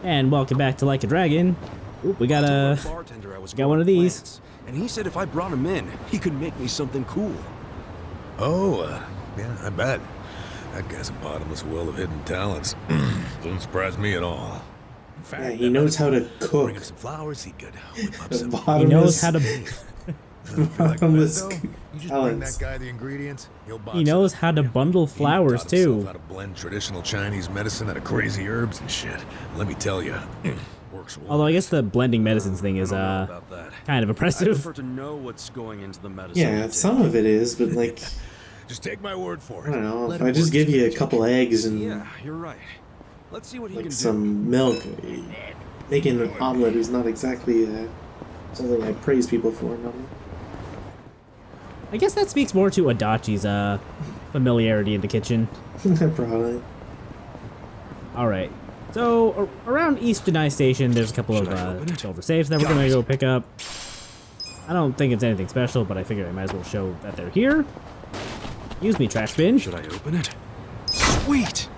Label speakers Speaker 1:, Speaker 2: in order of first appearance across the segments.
Speaker 1: And welcome back to Like a Dragon. Oop, we got one of these.
Speaker 2: And he said if I brought him in, he could make me something cool.
Speaker 3: Oh, yeah, I bet. That guy's a bottomless well of hidden talents. Doesn't surprise me at all. In fact,
Speaker 4: yeah, he knows how to cook.
Speaker 3: Bring him some flowers, he could whip up some.
Speaker 1: He knows how to.
Speaker 4: Bottomless
Speaker 3: You just bring that guy the ingredients.
Speaker 1: He knows how to bundle flowers too.
Speaker 3: How to blend traditional Chinese medicine out of crazy herbs and shit. Let me tell you, works well.
Speaker 1: Although I guess the blending medicines thing is kind of impressive.
Speaker 2: I prefer to know what's going into the medicine.
Speaker 4: Yeah, some of it is, but like,
Speaker 3: just take my word for it.
Speaker 4: I don't know. If I just give you a couple eggs and
Speaker 2: you're right. Let's see what he
Speaker 4: like
Speaker 2: can
Speaker 4: some
Speaker 2: do.
Speaker 4: milk, making an omelet is not exactly something I praise people for. No.
Speaker 1: I guess that speaks more to Adachi's familiarity in the kitchen.
Speaker 4: Probably.
Speaker 1: Alright, so around East Denai Station, there's a couple of silver safes that we're gonna go pick up. I don't think it's anything special, but I figured I might as well show that they're here. Use me, trash bin.
Speaker 2: Should I open it? Sweet!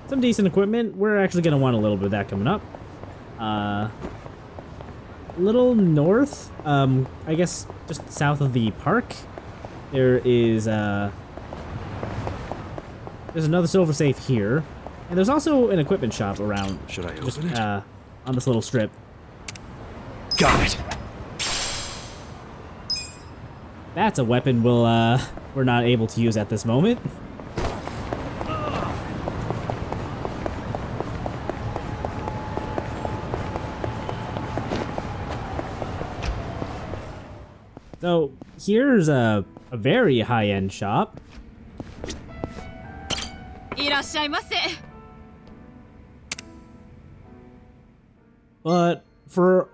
Speaker 1: Some decent equipment. We're actually gonna want a little bit of that coming up. Little north, I guess just south of the park, there is there's another silver safe here, and there's also an equipment shop around.
Speaker 2: Should I
Speaker 1: just,
Speaker 2: open it?
Speaker 1: On this little strip.
Speaker 2: Got it.
Speaker 1: That's a weapon we're not able to use at this moment. So here's a very high-end shop. But for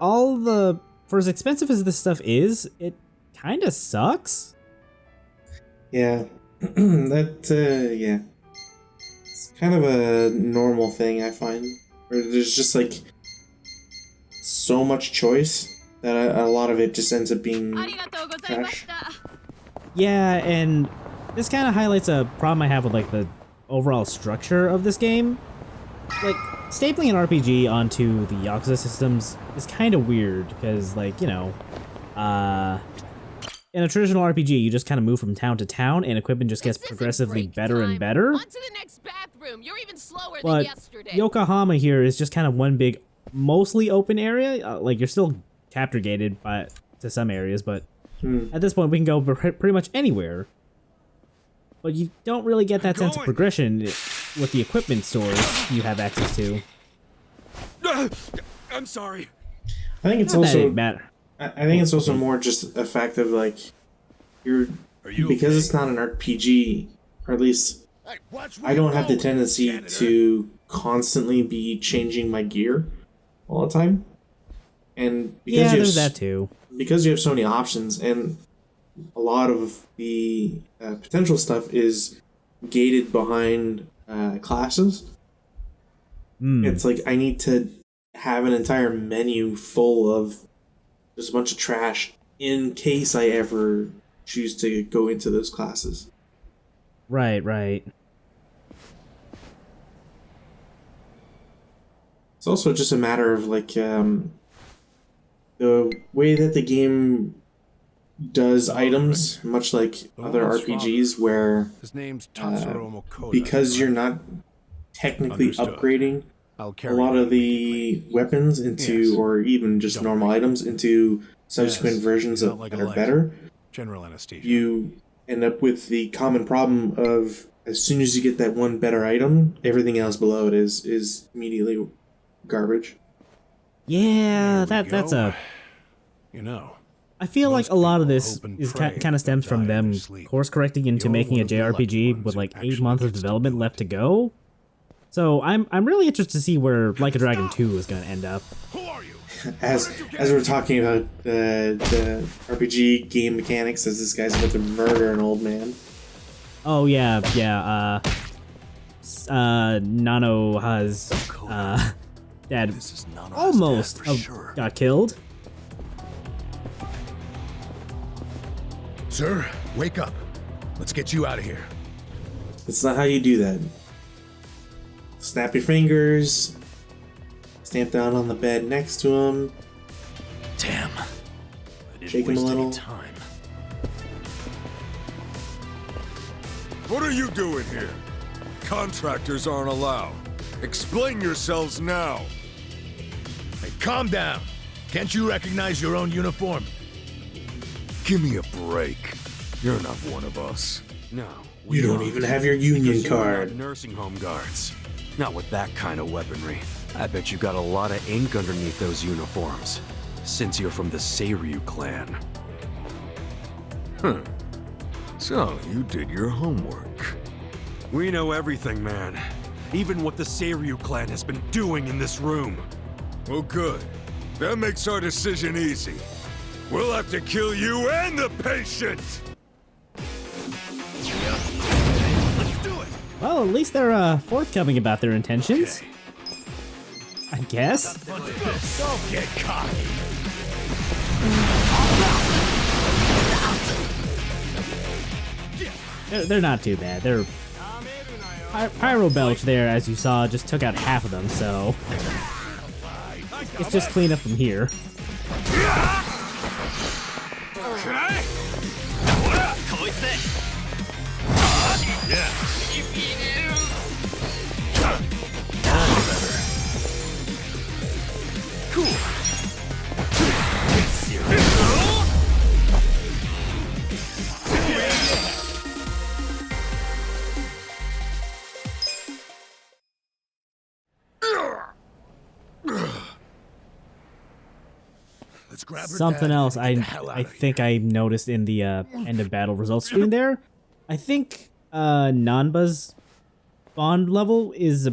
Speaker 1: as expensive as this stuff is, it kind of sucks.
Speaker 4: Yeah, yeah. It's kind of a normal thing, I find. Where there's just like so much choice that a lot of it just ends up being trash.
Speaker 1: Yeah, and this kind of highlights a problem I have with like the overall structure of this game. Like, stapling an RPG onto the Yakuza systems is kind of weird because, like, you know, in a traditional RPG, you just kind of move from town to town, and equipment just gets progressively better and better.
Speaker 5: On to the next bathroom. You're even slower
Speaker 1: But
Speaker 5: than yesterday.
Speaker 1: Yokohama here is just kind of one big, mostly open area. Like, you're still chapter gated to some areas, but at this point we can go pretty much anywhere. But you don't really get that sense of progression with the equipment stores you have access to.
Speaker 2: I'm sorry.
Speaker 4: I think it's
Speaker 1: Not that
Speaker 4: also
Speaker 1: it matter.
Speaker 4: I think it's also more just a fact of like because it's not an RPG, or at least I don't have the tendency to constantly be changing my gear all the time. And because
Speaker 1: there's that too.
Speaker 4: Because you have so many options, and a lot of the potential stuff is gated behind classes. It's like I need to have an entire menu full of just a bunch of trash in case I ever choose to go into those classes.
Speaker 1: Right.
Speaker 4: It's also just a matter of like the way that the game does items, much like other RPGs, where
Speaker 3: His name's
Speaker 4: because you're not technically upgrading a lot of the weapons into, or even just normal items into subsequent versions that are better,
Speaker 3: General anesthesia.
Speaker 4: you end up with the common problem of as soon as you get that one better item, everything else below it is immediately garbage.
Speaker 1: Yeah, that's a...
Speaker 3: You know,
Speaker 1: I feel like a lot of this is kind of stems from them course correcting into making a JRPG with like 8 months of development left to go. So I'm really interested to see where Like a Dragon 2 is going to end up.
Speaker 3: who are you?
Speaker 4: As we're talking about the RPG game mechanics, as this guy's about to murder an old man.
Speaker 1: Oh yeah. Nano has dad almost got killed.
Speaker 3: Sir, wake up. Let's get you out of here.
Speaker 4: That's not how you do that. snap your fingers, stamp down on the bed next to him,
Speaker 2: Damn. I didn't
Speaker 4: shake him a
Speaker 2: waste any
Speaker 4: little.
Speaker 2: time.
Speaker 3: What are you doing here? Contractors aren't allowed. Explain yourselves now.
Speaker 6: Hey, calm down. Can't you recognize your own uniform?
Speaker 3: Give me a break. You're not one of us.
Speaker 2: No.
Speaker 4: You don't even have your union
Speaker 2: Because you're
Speaker 4: card.
Speaker 2: not nursing home guards. Not with that kind of weaponry. I bet you got a lot of ink underneath those uniforms. Since you're from the Seiryu clan.
Speaker 3: So, you did your homework.
Speaker 2: We know everything, man. Even what the Seiryu clan has been doing in this room.
Speaker 3: Well, good. That makes our decision easy. We'll have to kill you and the patient!
Speaker 2: Let's do it!
Speaker 1: Well, at least they're forthcoming about their intentions. I guess.
Speaker 6: Don't get cocky.
Speaker 1: They're not too bad. They're Pyro Belch there, as you saw, just took out half of them, so it's just clean up from here.
Speaker 3: Let's grab her
Speaker 1: Something
Speaker 3: dad
Speaker 1: else
Speaker 3: and get the hell out
Speaker 1: I
Speaker 3: of here.
Speaker 1: think I noticed in the end of battle results screen there. I think Nanba's bond level is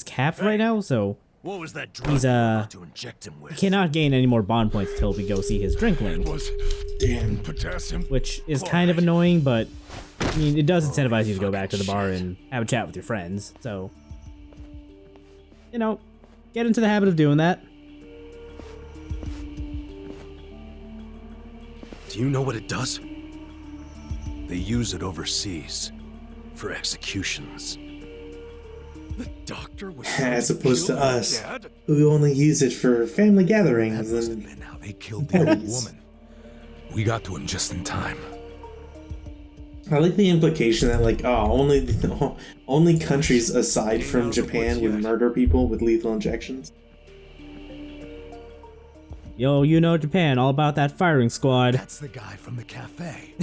Speaker 1: capped right now, so
Speaker 6: What was that drug
Speaker 1: he's
Speaker 6: you were about to inject him with?
Speaker 1: cannot gain any more bond points until we go see his drink link,
Speaker 3: Was
Speaker 4: Damn.
Speaker 3: potassium?
Speaker 1: which is kind of annoying, but I mean it does incentivize you to go back to the bar and have a chat with your friends. So you know, get into the habit of doing that.
Speaker 2: Do you know what it does? They use it overseas for executions. The doctor was
Speaker 4: As opposed to
Speaker 2: kill my
Speaker 4: us,
Speaker 2: dad?
Speaker 4: who only use it for family
Speaker 3: That
Speaker 4: gatherings
Speaker 3: must have
Speaker 4: and
Speaker 3: been how they killed the old
Speaker 4: parties.
Speaker 3: woman. We got to him just in time.
Speaker 4: I like the implication that like, oh, only countries aside from Japan would murder people with lethal injections.
Speaker 1: Yo, you know Japan, all about that firing squad.
Speaker 6: That's the guy from the cafe.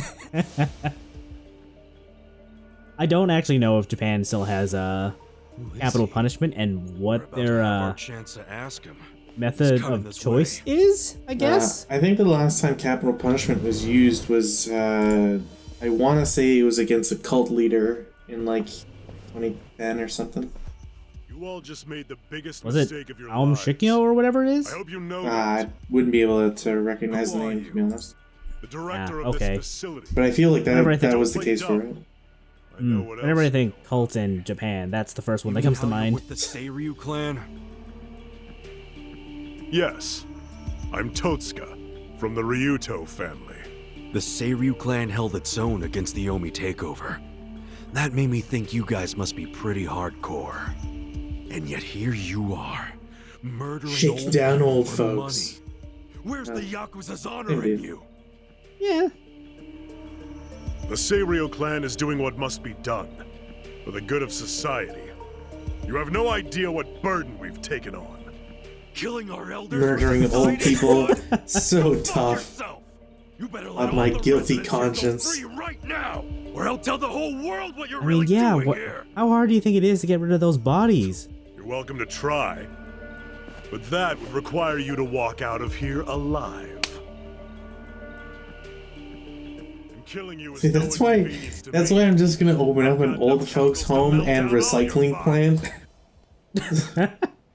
Speaker 1: I don't actually know if Japan still has capital
Speaker 2: he?
Speaker 1: punishment and
Speaker 2: We're
Speaker 1: what
Speaker 2: about to
Speaker 1: their
Speaker 2: have our chance to ask him.
Speaker 1: method
Speaker 2: He's coming
Speaker 1: of
Speaker 2: this
Speaker 1: choice
Speaker 2: way.
Speaker 1: is, I guess.
Speaker 4: I think the last time capital punishment was used was I want to say it was against a cult leader in like 2010 or something.
Speaker 7: You all just made the biggest
Speaker 1: Was it
Speaker 7: mistake of your
Speaker 1: Aum
Speaker 7: lives.
Speaker 1: Shikyo or whatever it is?
Speaker 7: I hope you know
Speaker 4: I
Speaker 7: that.
Speaker 4: wouldn't be able to recognize the
Speaker 7: Who are
Speaker 4: name, to be
Speaker 7: you?
Speaker 4: honest.
Speaker 7: The director
Speaker 1: Ah,
Speaker 7: of
Speaker 1: okay.
Speaker 7: this facility.
Speaker 4: But I feel like
Speaker 1: Whenever I
Speaker 4: that,
Speaker 1: think
Speaker 4: that
Speaker 1: of
Speaker 4: was the case for it.
Speaker 7: I know what
Speaker 1: Whenever I
Speaker 7: else.
Speaker 1: think cult in Japan, that's the first one that
Speaker 2: You
Speaker 1: comes to
Speaker 2: hung out
Speaker 1: mind.
Speaker 2: With the Seiryu clan?
Speaker 7: Yes, I'm Totsuka, from the Ryuto family.
Speaker 2: The Seiryu clan held its own against the Omi takeover. That made me think you guys must be pretty hardcore. And yet here you are, murdering
Speaker 4: Shaking down
Speaker 2: people
Speaker 4: old
Speaker 2: for
Speaker 4: folks.
Speaker 2: money. Where's the Yakuza's honor
Speaker 4: Maybe.
Speaker 2: in you?
Speaker 1: Yeah.
Speaker 7: The Seiryu clan is doing what must be done, for the good of society. You have no idea what burden we've taken on.
Speaker 2: Killing our elders?
Speaker 4: Murdering
Speaker 2: with
Speaker 4: old
Speaker 2: the
Speaker 4: people,
Speaker 2: slightest
Speaker 4: so
Speaker 2: Fuck
Speaker 4: tough.
Speaker 2: yourself. You better
Speaker 4: On
Speaker 2: let
Speaker 4: my
Speaker 2: all the
Speaker 4: guilty
Speaker 2: residents here go
Speaker 4: conscience.
Speaker 2: free right now, or I'll tell the whole world what you're
Speaker 1: I mean,
Speaker 2: really
Speaker 1: yeah,
Speaker 2: doing
Speaker 1: what,
Speaker 2: here.
Speaker 1: how hard do you think it is to get rid of those bodies?
Speaker 7: You're welcome to try, but that would require you to walk out of here alive. And killing you is
Speaker 4: See,
Speaker 7: no
Speaker 4: that's why
Speaker 7: inconvenience to
Speaker 4: that's
Speaker 7: me.
Speaker 4: why I'm just gonna open up an
Speaker 7: I've got
Speaker 4: old
Speaker 7: enough
Speaker 4: folks'
Speaker 7: chemicals to
Speaker 4: home
Speaker 7: melt
Speaker 4: and
Speaker 7: down all your
Speaker 4: recycling plant.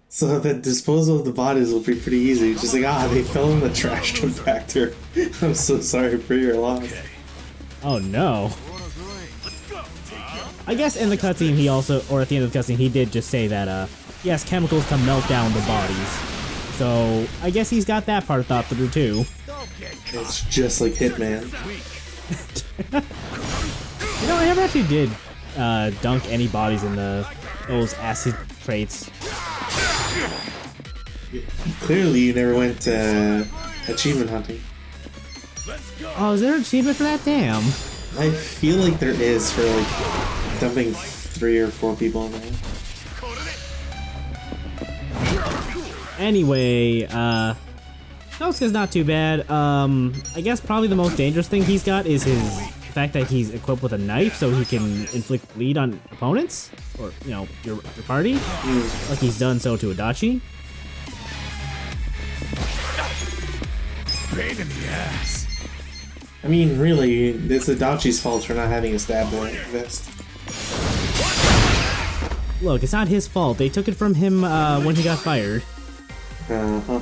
Speaker 4: So that disposal of the bodies will be pretty easy. It's just like, they fell in the trash compactor. I'm so sorry for your loss.
Speaker 1: Oh no. I guess in the cutscene he also, or at the end of the cutscene, he did just say that, yes, chemicals can melt down the bodies. So, I guess he's got that part thought through too.
Speaker 4: It's just like Hitman.
Speaker 1: You know, I never actually did dunk any bodies in the those acid traits.
Speaker 4: Clearly, you never went achievement hunting.
Speaker 1: Oh, is there an achievement for that? Damn.
Speaker 4: I feel like there is for like dumping 3 or 4 people in there.
Speaker 1: Anyway, Nosuke's not too bad. I guess probably the most dangerous thing he's got is the fact that he's equipped with a knife so he can inflict bleed on opponents, or, you know, your party, like he's done so to Adachi.
Speaker 6: Pain in the ass.
Speaker 4: I mean, really, it's Adachi's fault for not having a stab vest.
Speaker 1: Look, it's not his fault. They took it from him when he got fired.
Speaker 4: Uh-huh.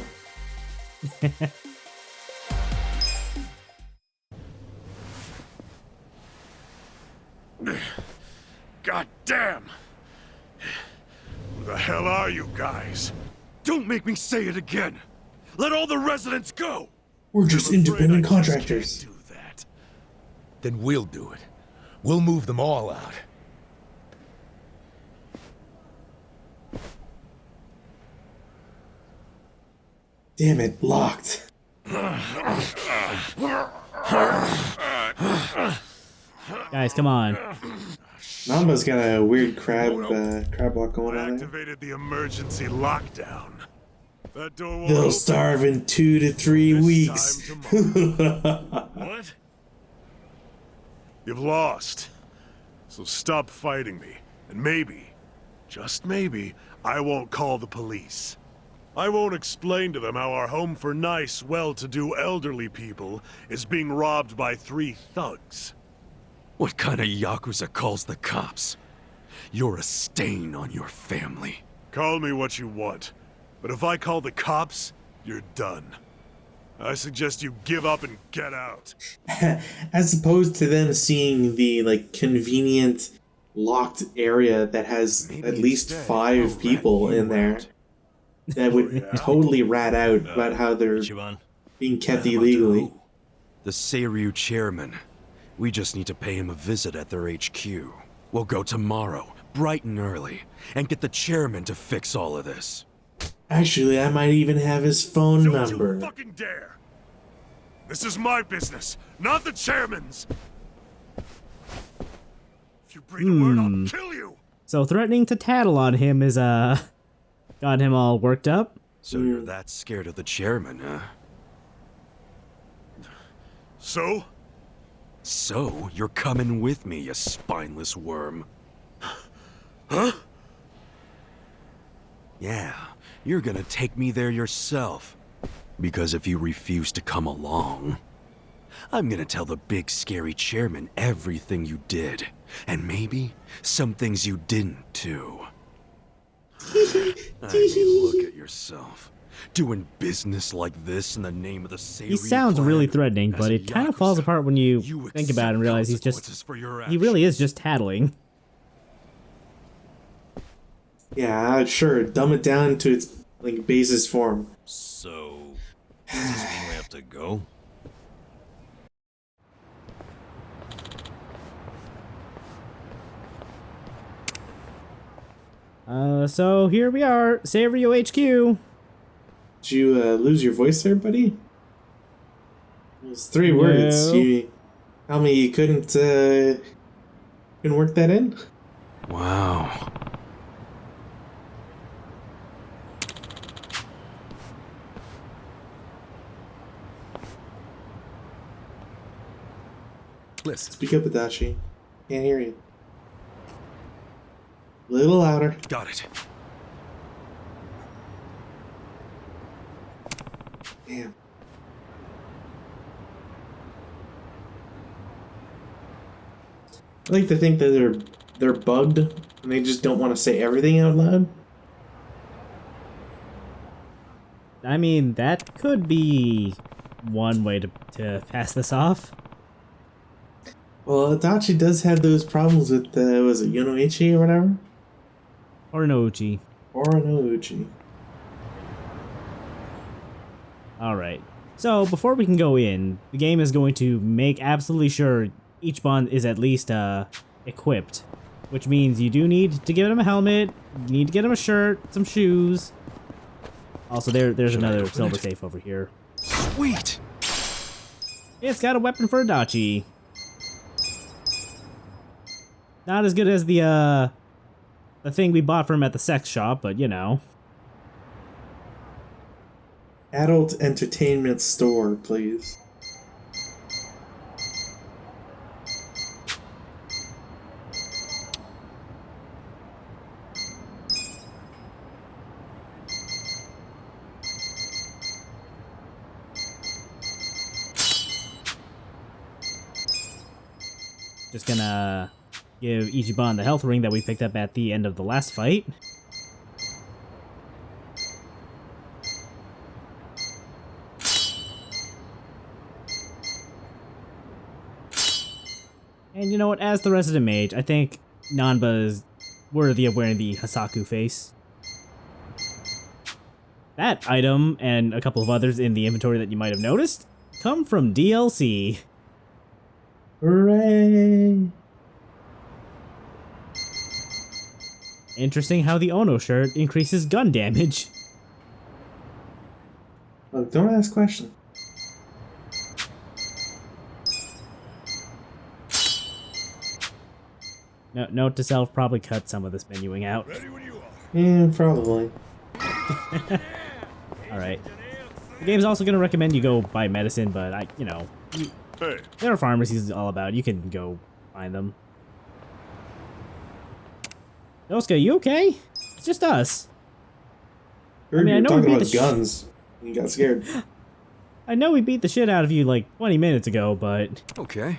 Speaker 7: God damn! Who the hell are you guys?
Speaker 2: Don't make me say it again! Let all the residents go!
Speaker 4: We're just
Speaker 7: I'm afraid
Speaker 4: independent
Speaker 7: I just
Speaker 4: contractors.
Speaker 7: can't do that.
Speaker 3: Then we'll do it. We'll move them all out.
Speaker 4: Damn it, locked.
Speaker 1: Guys, come on.
Speaker 4: Namba's got a weird crab walk going
Speaker 7: I
Speaker 4: on there.
Speaker 7: activated the emergency lockdown. That door won't
Speaker 4: They'll
Speaker 7: open
Speaker 4: starve in 2 to 3
Speaker 7: this
Speaker 4: weeks.
Speaker 7: time tomorrow. What? You've lost. So stop fighting me. And maybe, just maybe, I won't call the police. I won't explain to them how our home for nice, well-to-do elderly people is being robbed by 3 thugs.
Speaker 2: What kind of Yakuza calls the cops? You're a stain on your family.
Speaker 7: Call me what you want, but if I call the cops, you're done. I suggest you give up and get out.
Speaker 4: As opposed to them seeing the like convenient locked area that has
Speaker 2: Maybe
Speaker 4: at least
Speaker 2: instead,
Speaker 4: 5
Speaker 2: I'll
Speaker 4: people
Speaker 2: rat you
Speaker 4: in there
Speaker 2: out.
Speaker 4: that would totally rat out about how they're being kept illegally.
Speaker 2: The Seiryu chairman. We just need to pay him a visit at their HQ. We'll go tomorrow, bright and early, and get the chairman to fix all of this.
Speaker 4: Actually, I might even have his phone
Speaker 7: Don't
Speaker 4: number.
Speaker 7: you fucking dare! This is my business, not the chairman's! If you breathe a word, I'll kill you!
Speaker 1: So threatening to tattle on him is, got him all worked up.
Speaker 2: So you're that scared of the chairman, huh?
Speaker 7: So?
Speaker 2: So, you're coming with me, you spineless worm. Huh? Yeah, you're gonna take me there yourself. Because if you refuse to come along, I'm gonna tell the big scary chairman everything you did. And maybe some things you didn't, too. I mean, look at yourself. Doing business like this in the name of the Seiryu
Speaker 1: He sounds
Speaker 2: clan.
Speaker 1: really threatening,
Speaker 2: As
Speaker 1: but
Speaker 2: a
Speaker 1: it kind of falls
Speaker 2: Yakuza,
Speaker 1: apart when you
Speaker 2: you
Speaker 1: think about it and realize he's just,
Speaker 2: consequences for your
Speaker 1: he really
Speaker 2: actions.
Speaker 1: is just tattling.
Speaker 4: Yeah, sure. Dumb it down to its like basest form.
Speaker 8: So, does this mean we have to go?
Speaker 1: So here we are, Seiryu HQ.
Speaker 4: Did you lose your voice there, buddy? It was 3 words.
Speaker 1: No.
Speaker 4: You tell me you couldn't work that in?
Speaker 2: Wow.
Speaker 3: Listen,
Speaker 4: Speak up, Adachi. Can't hear you. A little louder.
Speaker 2: Got it.
Speaker 4: Damn. I like to think that they're bugged and they just don't want to say everything out loud.
Speaker 1: I mean, that could be one way to pass this off.
Speaker 4: Well, Adachi does have those problems with, was it Yonoichi or whatever?
Speaker 1: Or Nouchi.
Speaker 4: Or Nouchi.
Speaker 1: Alright. So, before we can go in, the game is going to make absolutely sure each bond is at least equipped. which means you do need to give him a helmet. You need to get him a shirt, some shoes. Also, there's another silver safe over here.
Speaker 2: Sweet.
Speaker 1: It's got a weapon for Adachi. Not as good as the thing we bought from him at the sex shop, but you know.
Speaker 4: Adult entertainment store, please.
Speaker 1: Just gonna give Ichiban the health ring that we picked up at the end of the last fight. And you know what, as the resident mage, I think Nanba is worthy of wearing the Hasaku face. That item, and a couple of others in the inventory that you might have noticed, come from DLC.
Speaker 4: Hooray!
Speaker 1: Interesting how the Ono shirt increases gun damage.
Speaker 4: Look, don't ask questions.
Speaker 1: No, note to self, probably cut some of this menuing out.
Speaker 4: Yeah, probably.
Speaker 1: Alright. The game's also going to recommend you go buy medicine, but you know,
Speaker 7: Hey,
Speaker 1: there are pharmacies all about. You can go find them. Yosuke, you okay? It's just us.
Speaker 4: I
Speaker 1: mean, I
Speaker 4: you
Speaker 1: know
Speaker 4: were
Speaker 1: we
Speaker 4: talking
Speaker 1: beat
Speaker 4: about
Speaker 1: the
Speaker 4: guns. You got scared.
Speaker 1: I know we beat the shit out of you like 20 minutes ago, but
Speaker 2: Okay.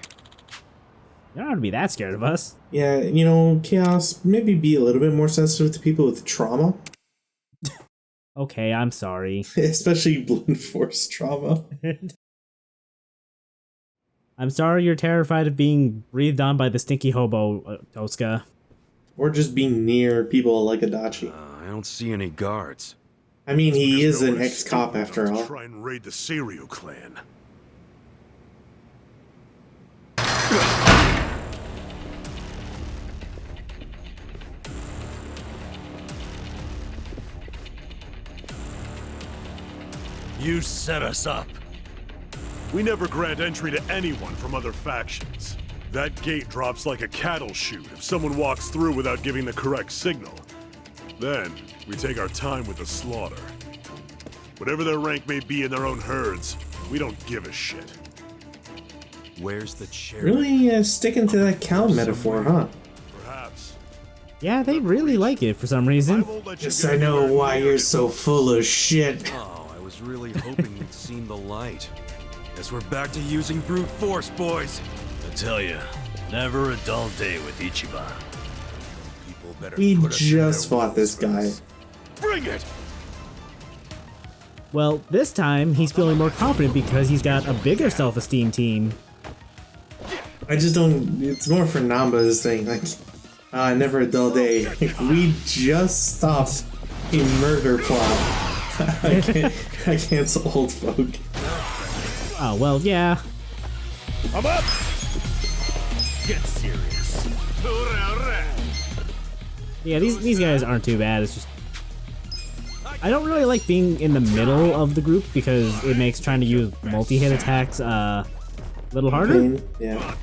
Speaker 1: you don't have to be that scared of us.
Speaker 4: Yeah, you know, Chaos, maybe be a little bit more sensitive to people with trauma.
Speaker 1: Okay, I'm sorry.
Speaker 4: Especially blunt force trauma.
Speaker 1: I'm sorry you're terrified of being breathed on by the stinky hobo, Toska.
Speaker 4: Or just being near people like Adachi.
Speaker 2: I don't see any guards.
Speaker 4: I mean, he
Speaker 7: There's
Speaker 4: is
Speaker 7: no
Speaker 4: an
Speaker 7: one
Speaker 4: ex-cop
Speaker 7: stupid
Speaker 4: after
Speaker 7: enough to
Speaker 4: all.
Speaker 7: Try and raid the Seiryu clan.
Speaker 8: You set us up.
Speaker 7: We never grant entry to anyone from other factions. That gate drops like a cattle chute if someone walks through without giving the correct signal. Then, we take our time with the slaughter. Whatever their rank may be in their own herds, we don't give a shit.
Speaker 2: Where's the chair?
Speaker 4: Really sticking to that cow metaphor, huh?
Speaker 7: Perhaps.
Speaker 1: Yeah, they really like it for some
Speaker 7: I
Speaker 1: reason.
Speaker 7: won't let you
Speaker 4: Yes,
Speaker 7: get
Speaker 4: I know
Speaker 7: anywhere
Speaker 4: why
Speaker 7: near
Speaker 4: you're
Speaker 7: it.
Speaker 4: so full of shit.
Speaker 2: Oh, I was really hoping you'd seen the light. Guess we're back to using brute force, boys.
Speaker 8: I tell you, never a dull day with Ichiban.
Speaker 3: People better
Speaker 4: We
Speaker 3: put us in
Speaker 4: just
Speaker 3: their
Speaker 4: fought this guy.
Speaker 7: Bring it!
Speaker 1: Well, this time he's feeling more confident because he's got a bigger self-esteem team.
Speaker 4: I just don't. It's more for Namba's thing. Like, never a dull day. We just stopped a murder plot. I can't so old folk.
Speaker 1: Oh, well, yeah.
Speaker 8: I'm up! Get serious.
Speaker 1: Yeah, these guys aren't too bad. It's just I don't really like being in the middle of the group because it makes trying to use multi-hit attacks a little harder.
Speaker 4: Yeah.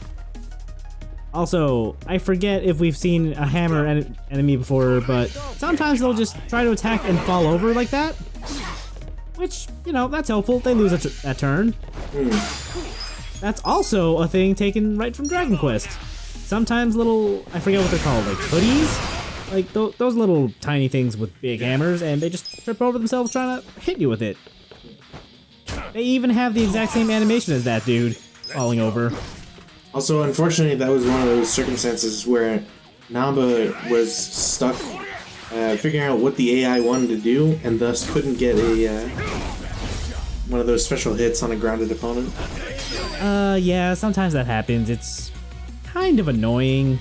Speaker 1: Also, I forget if we've seen a hammer enemy before, but sometimes they'll just try to attack and fall over like that. Which, you know, that's helpful. They lose that turn. That's also a thing taken right from Dragon Quest. Sometimes little, I forget what they're called, like hoodies? Like those little tiny things with big hammers, and they just trip over themselves trying to hit you with it. They even have the exact same animation as that dude, falling over.
Speaker 4: Also, unfortunately, that was one of those circumstances where Namba was stuck figuring out what the AI wanted to do, and thus couldn't get a one of those special hits on a grounded opponent.
Speaker 1: Yeah, sometimes that happens. It's kind of annoying.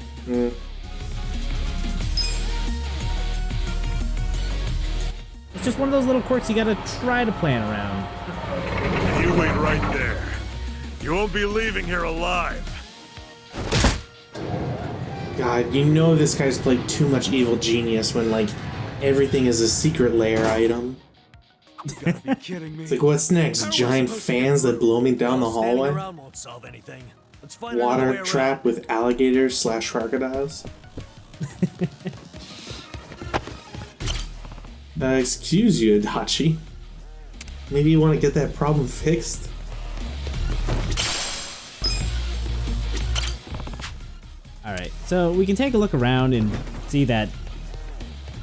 Speaker 1: It's just one of those little quirks you gotta try to plan around.
Speaker 7: You wait right there. You won't be leaving here alive.
Speaker 4: God, you know this guy's played too much Evil Genius when, like, everything is a secret layer item.
Speaker 2: You gotta be kidding me.
Speaker 4: It's like, what's next? Giant fans that blow me down the hallway?
Speaker 8: Won't solve anything. Let's find
Speaker 4: Water trap with alligators / crocodiles? Excuse you, Adachi. Maybe you want to get that problem fixed?
Speaker 1: Alright, so we can take a look around and see that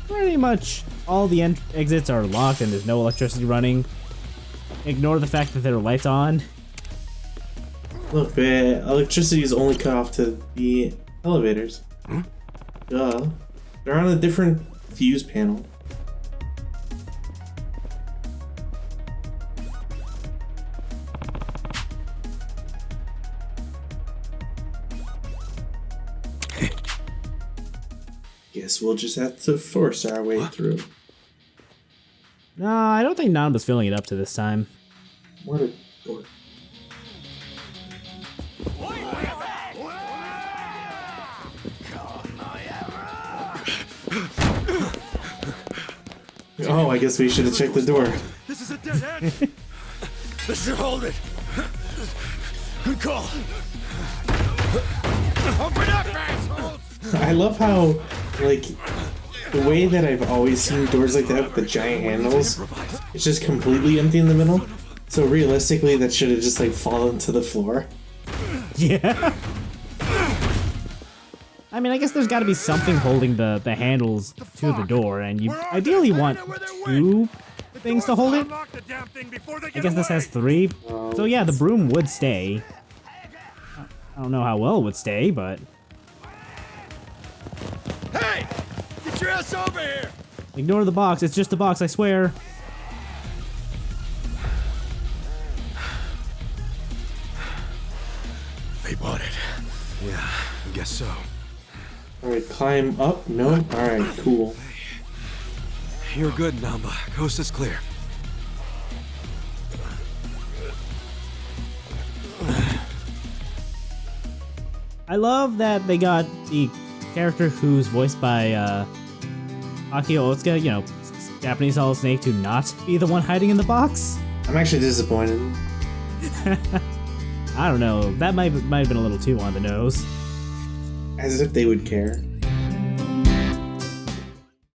Speaker 1: pretty much all the exits are locked and there's no electricity running. Ignore the fact that there are lights on.
Speaker 4: Look, the electricity is only cut off to the elevators. Duh. They're on a different fuse panel. Guess we'll just have to force our way through.
Speaker 1: No, I don't think Nanba's filling it up to this time.
Speaker 4: What a dork. Oh, I guess we should have checked the door.
Speaker 6: This is a dead end. This should hold it. Good call. Open up, assholes!
Speaker 4: I love how, like, the way that I've always seen doors like that with the giant handles, it's just completely empty in the middle. So realistically, that should have just, like, fallen to the floor.
Speaker 1: Yeah. I mean, I guess there's got to be something holding the handles to the door, and you ideally want two things to hold it. I guess this has three. So yeah, the broom would stay. I don't know how well it would stay, but...
Speaker 6: Hey! Get your ass over here!
Speaker 1: Ignore the box, it's just a box, I swear.
Speaker 3: They bought it.
Speaker 2: Yeah, I guess so.
Speaker 4: Alright, climb up? No? Alright, cool.
Speaker 2: You're good, Namba. Coast is clear.
Speaker 1: I love that they got the character who's voiced by Akio Otsuka, you know, Japanese Solid Snake, to not be the one hiding in the box.
Speaker 4: I'm actually disappointed.
Speaker 1: I don't know, that might have been a little too on the nose.
Speaker 4: As if they would care.